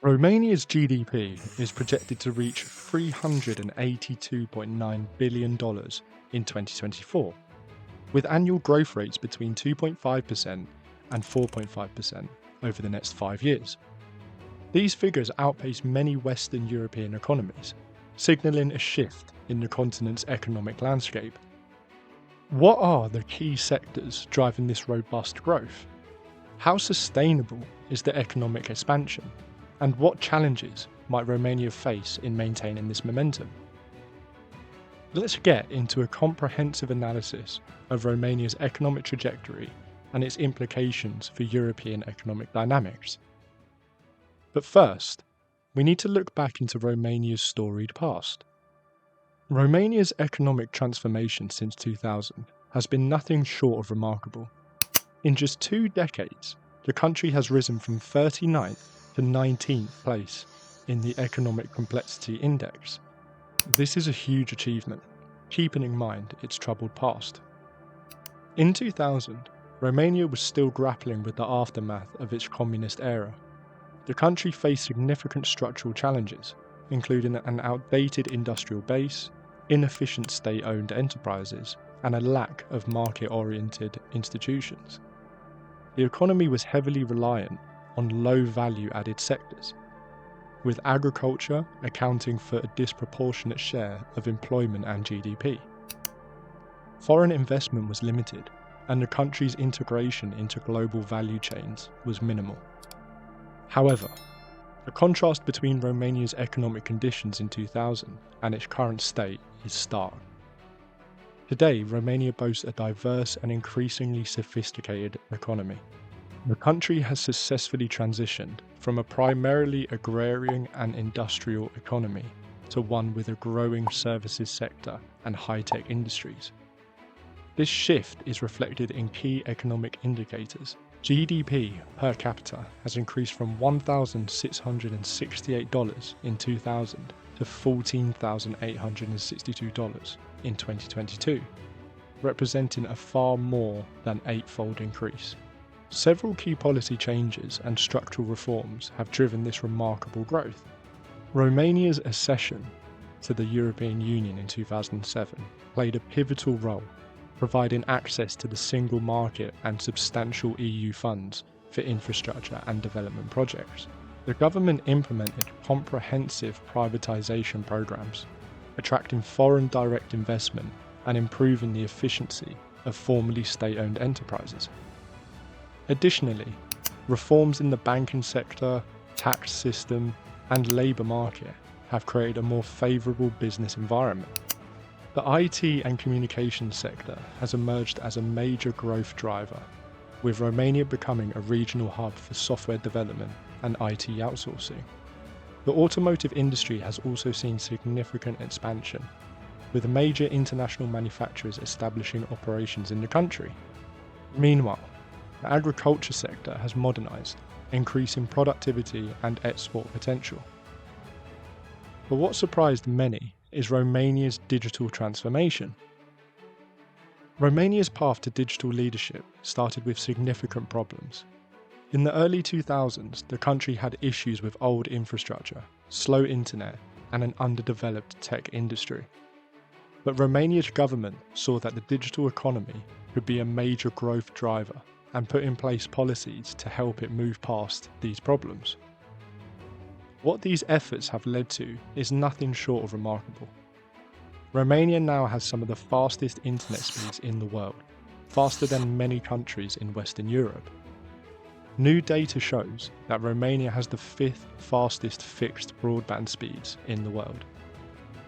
Romania's GDP is projected to reach $382.9 billion in 2024, with annual growth rates between 2.5% and 4.5% over the next 5 years. These figures outpace many Western European economies, signalling a shift in the continent's economic landscape. What are the key sectors driving this robust growth? How sustainable is the economic expansion? And what challenges might Romania face in maintaining this momentum? Let's get into a comprehensive analysis of Romania's economic trajectory and its implications for European economic dynamics. But first, we need to look back into Romania's storied past. Romania's economic transformation since 2000 has been nothing short of remarkable. In just 2 decades, the country has risen from 39th to 19th place in the Economic Complexity Index. This is a huge achievement, keeping in mind its troubled past. In 2000, Romania was still grappling with the aftermath of its communist era. The country faced significant structural challenges, including an outdated industrial base, inefficient state-owned enterprises, and a lack of market-oriented institutions. The economy was heavily reliant on low-value added sectors, with agriculture accounting for a disproportionate share of employment and GDP. Foreign investment was limited, and the country's integration into global value chains was minimal. However, the contrast between Romania's economic conditions in 2000 and its current state is stark. Today, Romania boasts a diverse and increasingly sophisticated economy. The country has successfully transitioned from a primarily agrarian and industrial economy to one with a growing services sector and high-tech industries. This shift is reflected in key economic indicators. GDP per capita has increased from $1,668 in 2000 to $14,862 in 2022, representing a far more than 8-fold increase. Several key policy changes and structural reforms have driven this remarkable growth. Romania's accession to the European Union in 2007 played a pivotal role, providing access to the single market and substantial EU funds for infrastructure and development projects. The government implemented comprehensive privatization programs, attracting foreign direct investment and improving the efficiency of formerly state-owned enterprises. Additionally, reforms in the banking sector, tax system, and labour market have created a more favourable business environment. The IT and communications sector has emerged as a major growth driver, with Romania becoming a regional hub for software development and IT outsourcing. The automotive industry has also seen significant expansion, with major international manufacturers establishing operations in the country. Meanwhile, the agriculture sector has modernised, increasing productivity and export potential. But what surprised many is Romania's digital transformation. Romania's path to digital leadership started with significant problems. In the early 2000s, the country had issues with old infrastructure, slow internet, and an underdeveloped tech industry. But Romania's government saw that the digital economy could be a major growth driver and put in place policies to help it move past these problems. What these efforts have led to is nothing short of remarkable. Romania now has some of the fastest internet speeds in the world, faster than many countries in Western Europe. New data shows that Romania has the 5th fastest fixed broadband speeds in the world.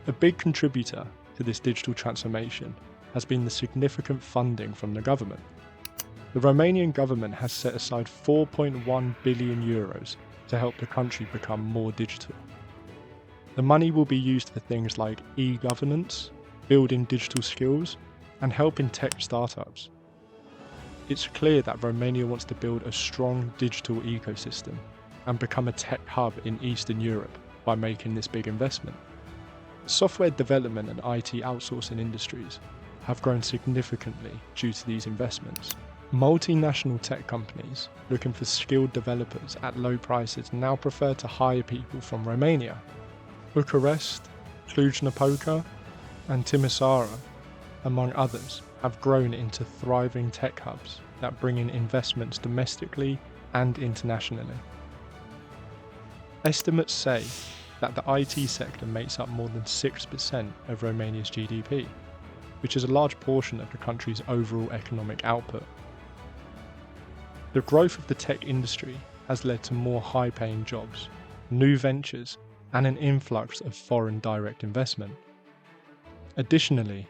A big contributor to this digital transformation has been the significant funding from the government. The Romanian government has set aside €4.1 billion to help the country become more digital. The money will be used for things like e-governance, building digital skills, and helping tech startups. It's clear that Romania wants to build a strong digital ecosystem and become a tech hub in Eastern Europe by making this big investment. Software development and IT outsourcing industries have grown significantly due to these investments, Multinational tech companies looking for skilled developers at low prices now prefer to hire people from Romania. Bucharest, Cluj-Napoca, and Timisoara, among others, have grown into thriving tech hubs that bring in investments domestically and internationally. Estimates say that the IT sector makes up more than 6% of Romania's GDP, which is a large portion of the country's overall economic output. The growth of the tech industry has led to more high-paying jobs, new ventures, and an influx of foreign direct investment. Additionally,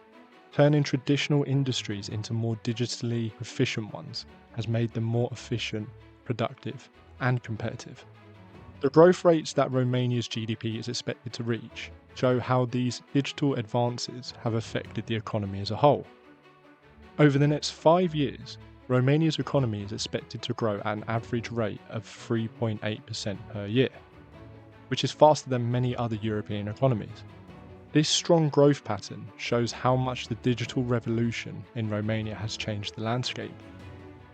turning traditional industries into more digitally efficient ones has made them more efficient, productive, and competitive. The growth rates that Romania's GDP is expected to reach show how these digital advances have affected the economy as a whole. Over the next 5 years, Romania's economy is expected to grow at an average rate of 3.8% per year, which is faster than many other European economies. This strong growth pattern shows how much the digital revolution in Romania has changed the landscape.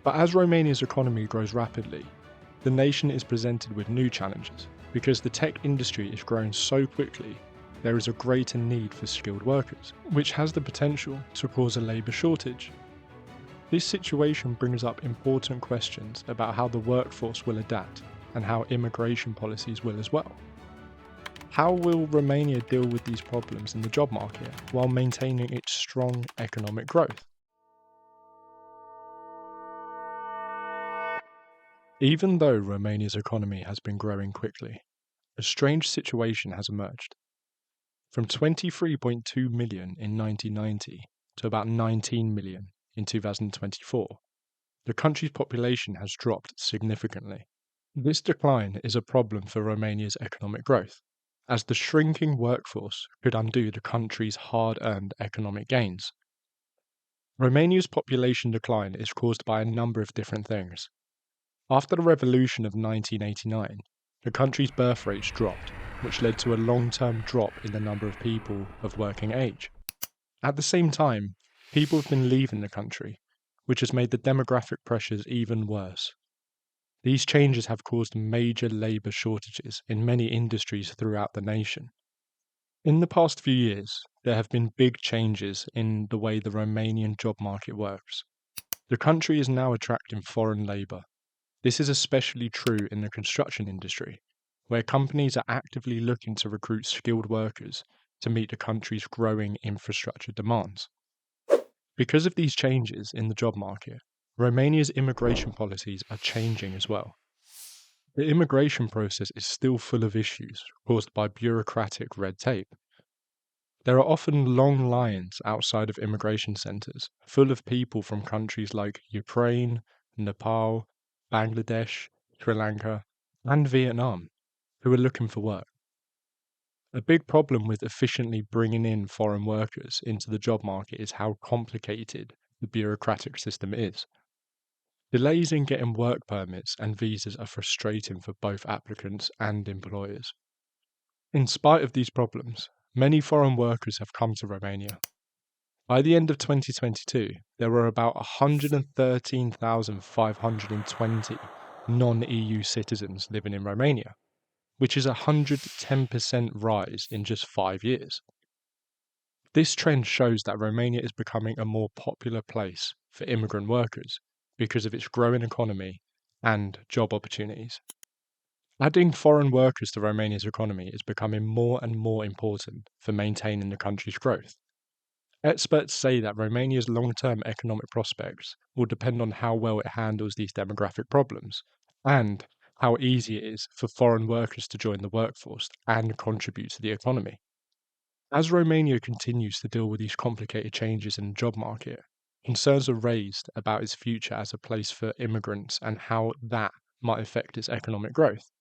But as Romania's economy grows rapidly, the nation is presented with new challenges. Because the tech industry is growing so quickly, there is a greater need for skilled workers, which has the potential to cause a labour shortage. This situation brings up important questions about how the workforce will adapt and how immigration policies will as well. How will Romania deal with these problems in the job market while maintaining its strong economic growth? Even though Romania's economy has been growing quickly, a strange situation has emerged. From 23.2 million in 1990 to about 19 million in 2024, the country's population has dropped significantly. This decline is a problem for Romania's economic growth, as the shrinking workforce could undo the country's hard-earned economic gains. Romania's population decline is caused by a number of different things. After the revolution of 1989, the country's birth rates dropped, which led to a long-term drop in the number of people of working age. At the same time, people have been leaving the country, which has made the demographic pressures even worse. These changes have caused major labour shortages in many industries throughout the nation. In the past few years, there have been big changes in the way the Romanian job market works. The country is now attracting foreign labour. This is especially true in the construction industry, where companies are actively looking to recruit skilled workers to meet the country's growing infrastructure demands. Because of these changes in the job market, Romania's immigration policies are changing as well. The immigration process is still full of issues caused by bureaucratic red tape. There are often long lines outside of immigration centres, full of people from countries like Ukraine, Nepal, Bangladesh, Sri Lanka, and Vietnam, who are looking for work. A big problem with efficiently bringing in foreign workers into the job market is how complicated the bureaucratic system is. Delays in getting work permits and visas are frustrating for both applicants and employers. In spite of these problems, many foreign workers have come to Romania. By the end of 2022, there were about 113,520 non-EU citizens living in Romania, which is a 110% rise in just 5 years. This trend shows that Romania is becoming a more popular place for immigrant workers because of its growing economy and job opportunities. Adding foreign workers to Romania's economy is becoming more and more important for maintaining the country's growth. Experts say that Romania's long-term economic prospects will depend on how well it handles these demographic problems and how easy it is for foreign workers to join the workforce and contribute to the economy. As Romania continues to deal with these complicated changes in the job market, concerns are raised about its future as a place for immigrants and how that might affect its economic growth.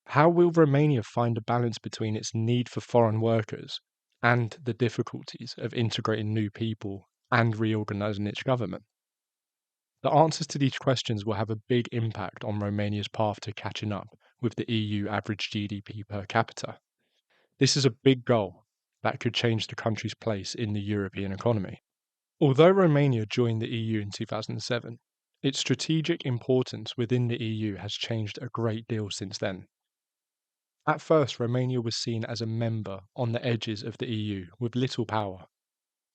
How will Romania find a balance between its need for foreign workers and the difficulties of integrating new people and reorganizing its government? The answers to these questions will have a big impact on Romania's path to catching up with the EU average GDP per capita. This is a big goal that could change the country's place in the European economy. Although Romania joined the EU in 2007, Its strategic importance within the EU has changed a great deal since then. At first, Romania was seen as a member on the edges of the EU with little power,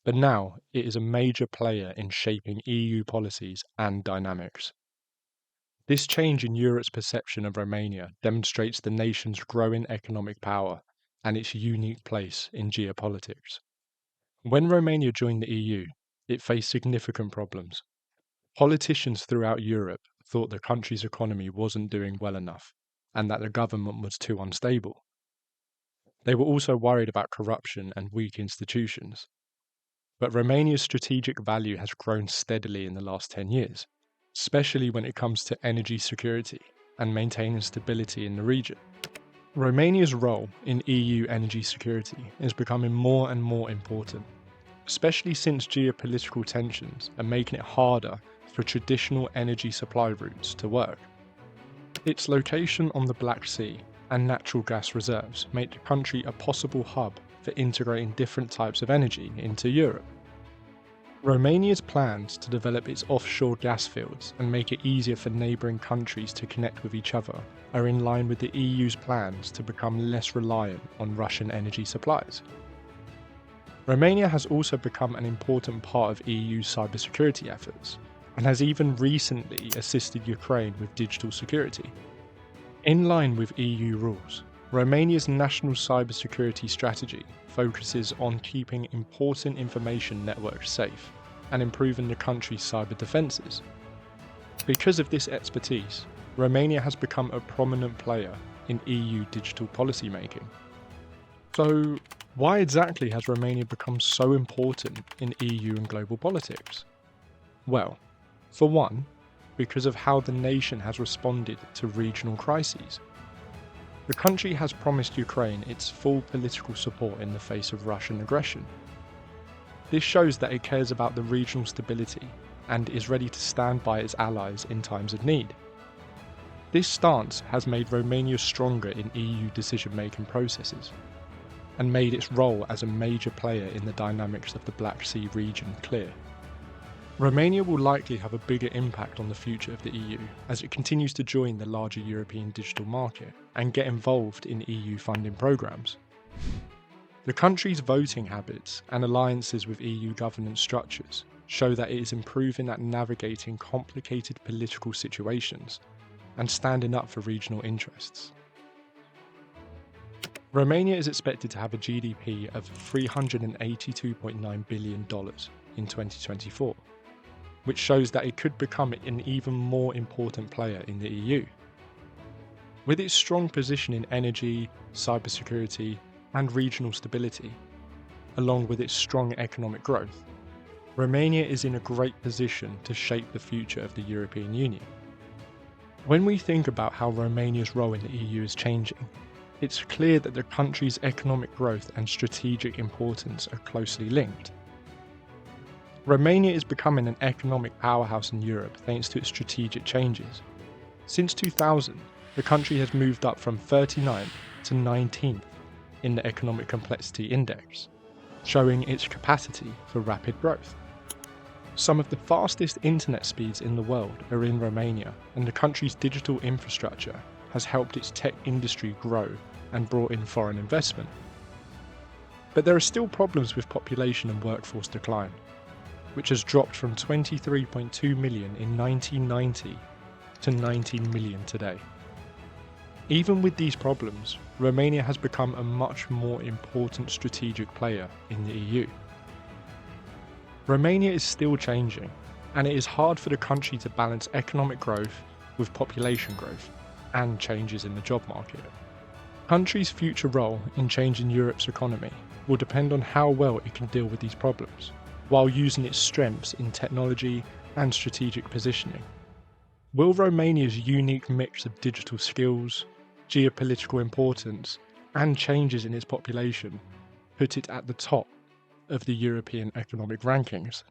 but now it is a major player in shaping EU policies and dynamics. This change in Europe's perception of Romania demonstrates the nation's growing economic power and its unique place in geopolitics. When Romania joined the EU, it faced significant problems. Politicians throughout Europe thought the country's economy wasn't doing well enough and that the government was too unstable. They were also worried about corruption and weak institutions. But Romania's strategic value has grown steadily in the last 10 years, especially when it comes to energy security and maintaining stability in the region. Romania's role in EU energy security is becoming more and more important, especially since geopolitical tensions are making it harder for traditional energy supply routes to work. Its location on the Black Sea and natural gas reserves make the country a possible hub for integrating different types of energy into Europe. Romania's plans to develop its offshore gas fields and make it easier for neighbouring countries to connect with each other are in line with the EU's plans to become less reliant on Russian energy supplies. Romania has also become an important part of EU cybersecurity efforts, and has even recently assisted Ukraine with digital security. In line with EU rules, Romania's national cybersecurity strategy focuses on keeping important information networks safe and improving the country's cyber defences. Because of this expertise, Romania has become a prominent player in EU digital policy making. So, why exactly has Romania become so important in EU and global politics? Well, for one, because of how the nation has responded to regional crises. The country has promised Ukraine its full political support in the face of Russian aggression. This shows that it cares about the regional stability and is ready to stand by its allies in times of need. This stance has made Romania stronger in EU decision-making processes and made its role as a major player in the dynamics of the Black Sea region clear. Romania will likely have a bigger impact on the future of the EU as it continues to join the larger European digital market and get involved in EU funding programmes. The country's voting habits and alliances with EU governance structures show that it is improving at navigating complicated political situations and standing up for regional interests. Romania is expected to have a GDP of $382.9 billion in 2024. Which shows that it could become an even more important player in the EU. With its strong position in energy, cybersecurity, and regional stability, along with its strong economic growth, Romania is in a great position to shape the future of the European Union. When we think about how Romania's role in the EU is changing, it's clear that the country's economic growth and strategic importance are closely linked. Romania is becoming an economic powerhouse in Europe thanks to its strategic changes. Since 2000, the country has moved up from 39th to 19th in the Economic Complexity Index, showing its capacity for rapid growth. Some of the fastest internet speeds in the world are in Romania, and the country's digital infrastructure has helped its tech industry grow and brought in foreign investment. But there are still problems with population and workforce decline, which has dropped from 23.2 million in 1990 to 19 million today. Even with these problems, Romania has become a much more important strategic player in the EU. Romania is still changing, and it is hard for the country to balance economic growth with population growth and changes in the job market. The country's future role in changing Europe's economy will depend on how well it can deal with these problems, while using its strengths in technology and strategic positioning. Will Romania's unique mix of digital skills, geopolitical importance, and changes in its population put it at the top of the European economic rankings?